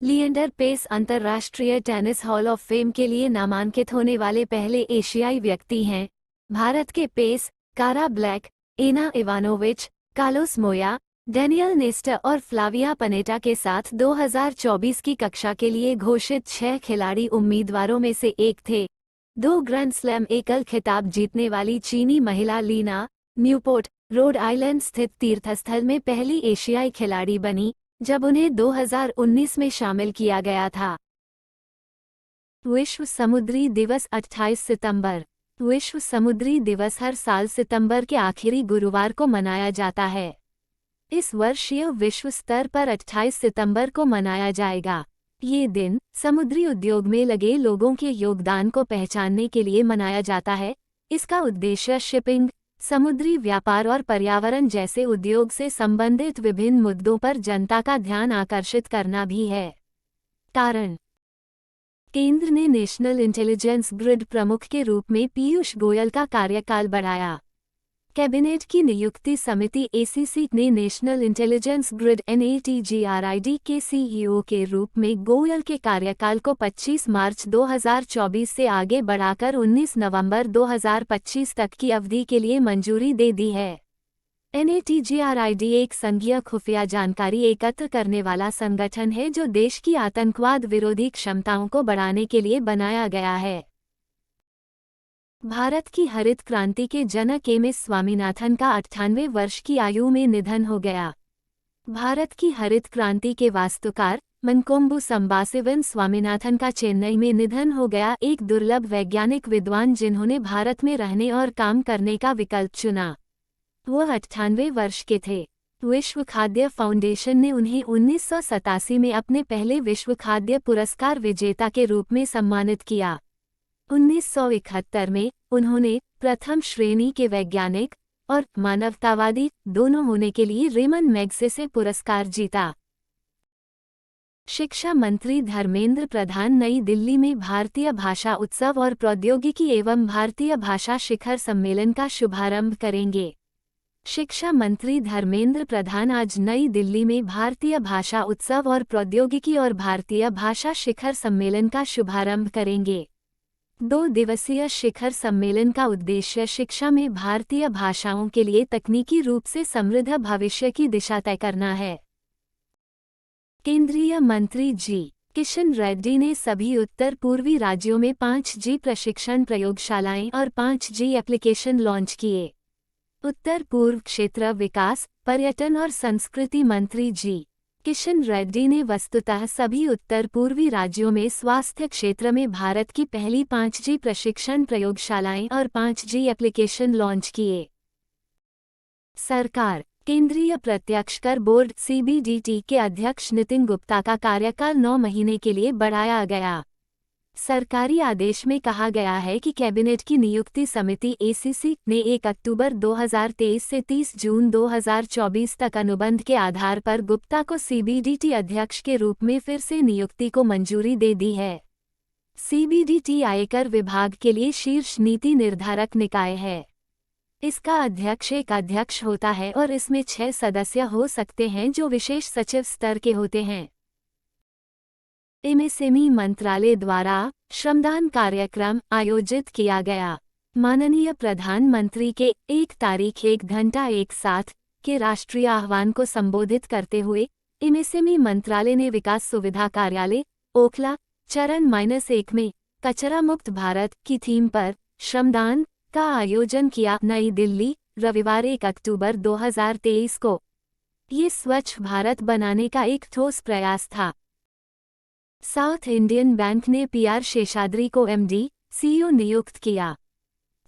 Leander pace अंतर्राष्ट्रीय tennis hall of fame के लिए नामांकित होने वाले पहले एशियाई व्यक्ति हैं। भारत के Paes, Cara Black, Ana Ivanovic, Carlos Moya, Daniel Nestor और फ्लाविया पनेटा के साथ 2024 की कक्षा के लिए घोषित 6 खिलाड़ी उम्मीदवारों में से एक थे। 2 ग्रैंड स्लैम एकल खिताब जीतने वाली चीनी महिला लीना न्यूपोर्ट, रोड आइलैंड स्थित तीर्थस्थल में पहली एशियाई खिलाड़ी बनी, जब उन्हें 2019 में शामिल किया गया था। विश्व समुद्री दिवस 28 सितंबर। विश्व समुद्री दिवस हर साल सितंबर के आखिरी गुरुवार को मनाया जाता है। इस वर्ष यह विश्व स्तर पर 28 सितंबर को मनाया जाएगा। ये दिन समुद्री उद्योग में लगे लोगों के योगदान को पहचानने के लिए मनाया जाता है। इसका उद्देश्य शिपिंग, समुद्री व्यापार और पर्यावरण जैसे उद्योग से संबंधित विभिन्न मुद्दों पर जनता का ध्यान आकर्षित करना भी है। कारण: केंद्र ने नेशनल इंटेलिजेंस ग्रिड प्रमुख के रूप में पीयूष गोयल का कार्यकाल बढ़ाया। कैबिनेट की नियुक्ति समिति एसीसी ने नेशनल इंटेलिजेंस ग्रिड NATGRID के CEO के रूप में गोयल के कार्यकाल को 25 मार्च 2024 से आगे बढ़ाकर 19 नवंबर 2025 तक की अवधि के लिए मंजूरी दे दी है। NATGRID एक संघीय खुफिया जानकारी एकत्र करने वाला संगठन है जो देश की आतंकवाद विरोधी क्षमताओं को बढ़ाने के लिए बनाया गया है। भारत की हरित क्रांति के जनक एम एस स्वामीनाथन का 98 वर्ष की आयु में निधन हो गया। भारत की हरित क्रांति के वास्तुकार मनकोम्बु संबासिवन स्वामीनाथन का चेन्नई में निधन हो गया। एक दुर्लभ वैज्ञानिक विद्वान जिन्होंने भारत में रहने और काम करने का विकल्प चुना। वह 98 वर्ष के थे। विश्व खाद्य फाउंडेशन ने उन्हें 1987 में अपने पहले विश्व खाद्य पुरस्कार विजेता के रूप में सम्मानित किया। 1971 में उन्होंने प्रथम श्रेणी के वैज्ञानिक और मानवतावादी दोनों होने के लिए रेमन मैग्सेसे पुरस्कार जीता। शिक्षा मंत्री धर्मेंद्र प्रधान नई दिल्ली में भारतीय भाषा उत्सव और प्रौद्योगिकी एवं भारतीय भाषा शिखर सम्मेलन का शुभारंभ करेंगे। शिक्षा मंत्री धर्मेंद्र प्रधान आज नई दिल्ली में भारतीय भाषा उत्सव और प्रौद्योगिकी और भारतीय भाषा शिखर सम्मेलन का शुभारंभ करेंगे। 2 दिवसीय शिखर सम्मेलन का उद्देश्य शिक्षा में भारतीय भाषाओं के लिए तकनीकी रूप से समृद्ध भविष्य की दिशा तय करना है। केंद्रीय मंत्री जी. किशन रेड्डी ने सभी उत्तर पूर्वी राज्यों में 5G प्रशिक्षण प्रयोगशालाएं और 5G एप्लीकेशन लॉन्च किए। उत्तर पूर्व क्षेत्र विकास, पर्यटन और संस्कृति मंत्री जी. किशन रेड्डी ने वस्तुतः सभी उत्तर पूर्वी राज्यों में स्वास्थ्य क्षेत्र में भारत की पहली 5G प्रशिक्षण प्रयोगशालाएं और 5G एप्लीकेशन लॉन्च किए। सरकार. केंद्रीय प्रत्यक्ष कर बोर्ड CBDT के अध्यक्ष नितिन गुप्ता का कार्यकाल 9 महीने के लिए बढ़ाया गया। सरकारी आदेश में कहा गया है कि कैबिनेट की नियुक्ति समिति ACC ने 1 अक्टूबर 2023 से 30 जून 2024 तक अनुबंध के आधार पर गुप्ता को CBDT अध्यक्ष के रूप में फिर से नियुक्ति को मंजूरी दे दी है। CBDT आयकर विभाग के लिए शीर्ष नीति निर्धारक निकाय है। इसका अध्यक्ष एक अध्यक्ष होता है और इसमें 6 सदस्य हो सकते हैं जो विशेष सचिव स्तर के होते हैं। MSME मंत्रालय द्वारा श्रमदान कार्यक्रम आयोजित किया गया। माननीय प्रधानमंत्री के 1 तारीख 1 घंटा 1 साथ के राष्ट्रीय आह्वान को संबोधित करते हुए MSME मंत्रालय ने विकास सुविधा कार्यालय ओखला चरण -1 में कचरा मुक्त भारत की थीम पर श्रमदान का आयोजन किया। नई दिल्ली, रविवार 1 अक्टूबर 2023 को। ये स्वच्छ भारत बनाने का एक ठोस प्रयास था। साउथ इंडियन बैंक ने PR शेषाद्री को MD, CEO नियुक्त किया।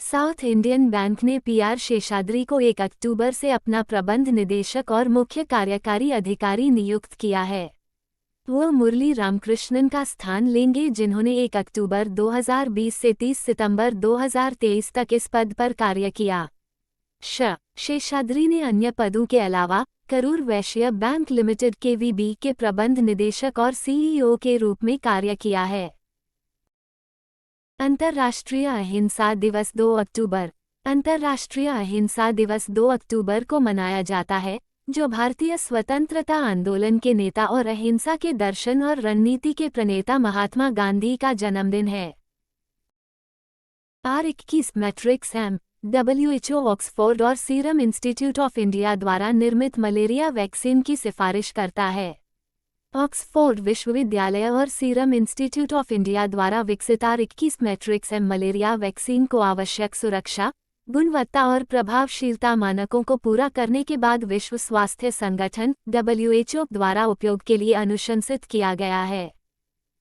साउथ इंडियन बैंक ने PR शेषाद्री को 1 अक्टूबर से अपना प्रबंध निदेशक और मुख्य कार्यकारी अधिकारी नियुक्त किया है। वो मुरली रामकृष्णन का स्थान लेंगे जिन्होंने 1 अक्टूबर 2020 से 30 सितंबर 2023 तक इस पद पर कार्य किया। शेषाद्री ने अन्य पदों के अलावा Karur Vysya bank limited KVB के प्रबंध निदेशक और CEO के रूप में कार्य किया है। अंतर्राष्ट्रीय अहिंसा दिवस 2 अक्टूबर। अंतर्राष्ट्रीय अहिंसा दिवस 2 अक्टूबर को मनाया जाता है, जो भारतीय स्वतंत्रता आंदोलन के नेता और अहिंसा के दर्शन और रणनीति के प्रणेता महात्मा गांधी का जन्मदिन है। R21 matrix M WHO Oxford और सीरम इंस्टीट्यूट ऑफ इंडिया द्वारा निर्मित मलेरिया वैक्सीन की सिफारिश करता है। ऑक्सफोर्ड विश्वविद्यालय और सीरम इंस्टीट्यूट ऑफ इंडिया द्वारा विकसित R21 matrix M malaria vaccine को आवश्यक सुरक्षा, गुणवत्ता और प्रभावशीलता मानकों को पूरा करने के बाद विश्व स्वास्थ्य संगठन WHO द्वारा उपयोग के लिए अनुशंसित किया गया है।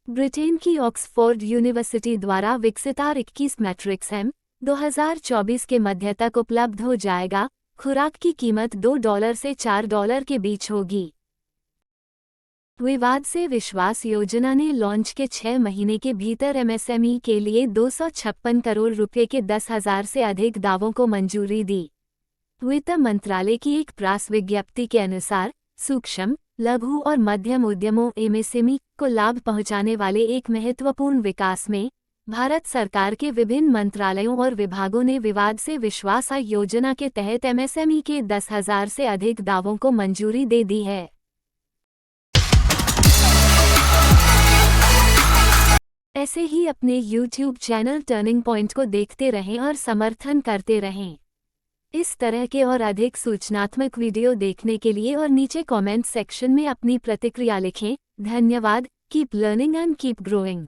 ब्रिटेन की ऑक्सफोर्ड यूनिवर्सिटी द्वारा विकसित R21 मैट्रिक्स एम 2024 के मध्य तक उपलब्ध हो जाएगा। खुराक की कीमत $2 से $4 के बीच होगी। विवाद से विश्वास योजना ने लॉन्च के 6 महीने के भीतर MSME के लिए 256 करोड़ रुपए के 10,000 से अधिक दावों को मंजूरी दी। वित्त मंत्रालय की एक प्रेस विज्ञप्ति के अनुसार सूक्ष्म, लघु और मध्यम उद्यमों MSME को लाभ पहुंचाने वाले एक महत्वपूर्ण विकास में भारत सरकार के विभिन्न मंत्रालयों और विभागों ने विवाद से विश्वास योजना के तहत MSME के 10,000 से अधिक दावों को मंजूरी दे दी है। ऐसे ही अपने YouTube चैनल टर्निंग पॉइंट को देखते रहें और समर्थन करते रहें। इस तरह के और अधिक सूचनात्मक वीडियो देखने के लिए और नीचे कमेंट सेक्शन में अपनी प्रतिक्रिया लिखें। धन्यवाद। Keep learning and keep growing.